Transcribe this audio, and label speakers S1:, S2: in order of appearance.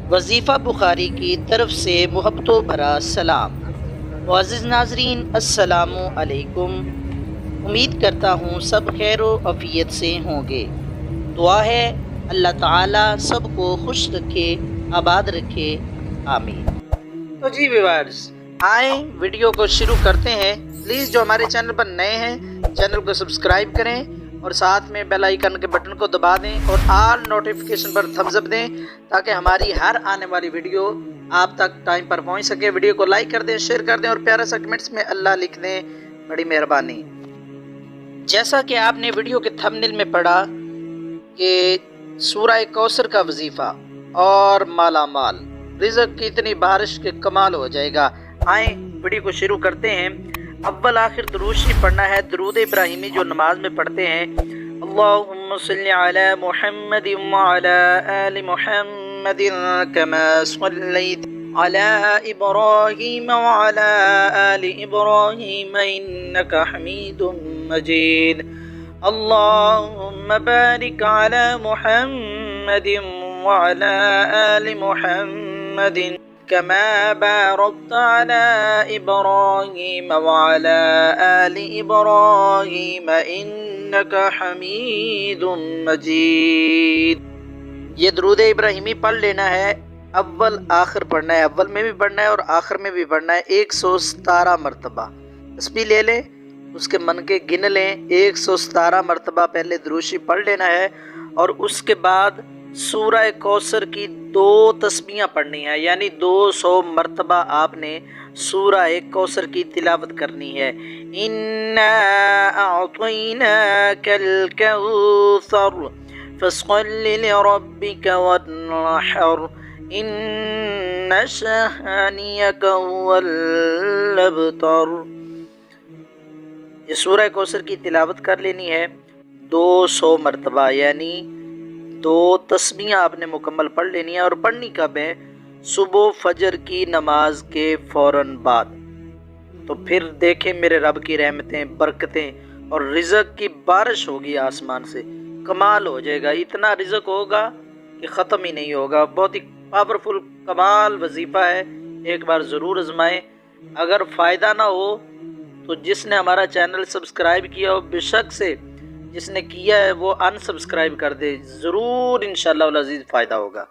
S1: وظیفہ بخاری کی طرف سے محبت و بھرا سلام۔ معزز ناظرین، السلام علیکم۔ امید کرتا ہوں سب خیر و عافیت سے ہوں گے۔ دعا ہے اللہ تعالیٰ سب کو خوش رکھے، آباد رکھے، آمین۔ تو جی ویورز، آئیں ویڈیو کو شروع کرتے ہیں۔ پلیز جو ہمارے چینل پر نئے ہیں چینل کو سبسکرائب کریں اور ساتھ میں بیل آئیکن کے بٹن کو دبا دیں اور آل نوٹیفیکیشن پر تھمز اپ دیں تاکہ ہماری ہر آنے والی ویڈیو آپ تک ٹائم پر پہنچ سکے۔ ویڈیو کو لائک کر دیں، شیئر کر دیں اور پیارا سا کمنٹس میں اللہ لکھ دیں، بڑی مہربانی۔ جیسا کہ آپ نے ویڈیو کے تھمبنیل میں پڑھا کہ سورہ کوثر کا وظیفہ اور مالا مال، رزق کی اتنی بارش کے کمال ہو جائے گا۔ آئیں ویڈیو کو شروع کرتے ہیں۔ اول آخر درود شریف پڑھنا ہے، درود ابراہیمی جو نماز میں پڑھتے ہیں۔ اللہم صلی علی محمد وعلی آل محمد کما صلیت علی ابراہیم وعلی آل ابراہیم انک حمید مجید۔ اللہم بارک علی محمد وعلی آل محمد كما باركت على إبراهيم وعلى آل إبراهيم إنك حميد مجيد۔ یہ درود ابراہیمی پڑھ لینا ہے، اول آخر پڑھنا ہے، اول میں بھی پڑھنا ہے اور آخر میں بھی پڑھنا ہے 117 مرتبہ۔ تسبیح لے لیں، اس کے من کے گن لیں، 117 مرتبہ پہلے درود شریف پڑھ لینا ہے اور اس کے بعد سورہ کوثر کی 2 تسبیحاں پڑھنی ہے، یعنی 200 مرتبہ آپ نے سورہ کوثر کی تلاوت کرنی ہے۔ اِنَّا أَعْطَيْنَاكَ الْكَوْثَرَ فَصَلِّ لِرَبِّكَ وَانْحَرْ إِنَّ شَانِئَكَ هُوَ الْأَبْتَرُ۔ یہ سورہ کوثر کی تلاوت کر لینی ہے 200 مرتبہ، یعنی 2 تسبیحاں آپ نے مکمل پڑھ لینی ہے۔ اور پڑھنی کب ہے؟ صبح فجر کی نماز کے فوراً بعد۔ تو پھر دیکھیں میرے رب کی رحمتیں، برکتیں اور رزق کی بارش ہوگی آسمان سے، کمال ہو جائے گا۔ اتنا رزق ہوگا کہ ختم ہی نہیں ہوگا۔ بہت ہی پاورفل کمال وظیفہ ہے، ایک بار ضرور آزمائیں۔ اگر فائدہ نہ ہو تو جس نے ہمارا چینل سبسکرائب کیا ہو، بے شک سے جس نے کیا ہے وہ ان سبسکرائب کر دے، ضرور انشاءاللہ العزیز فائدہ ہوگا۔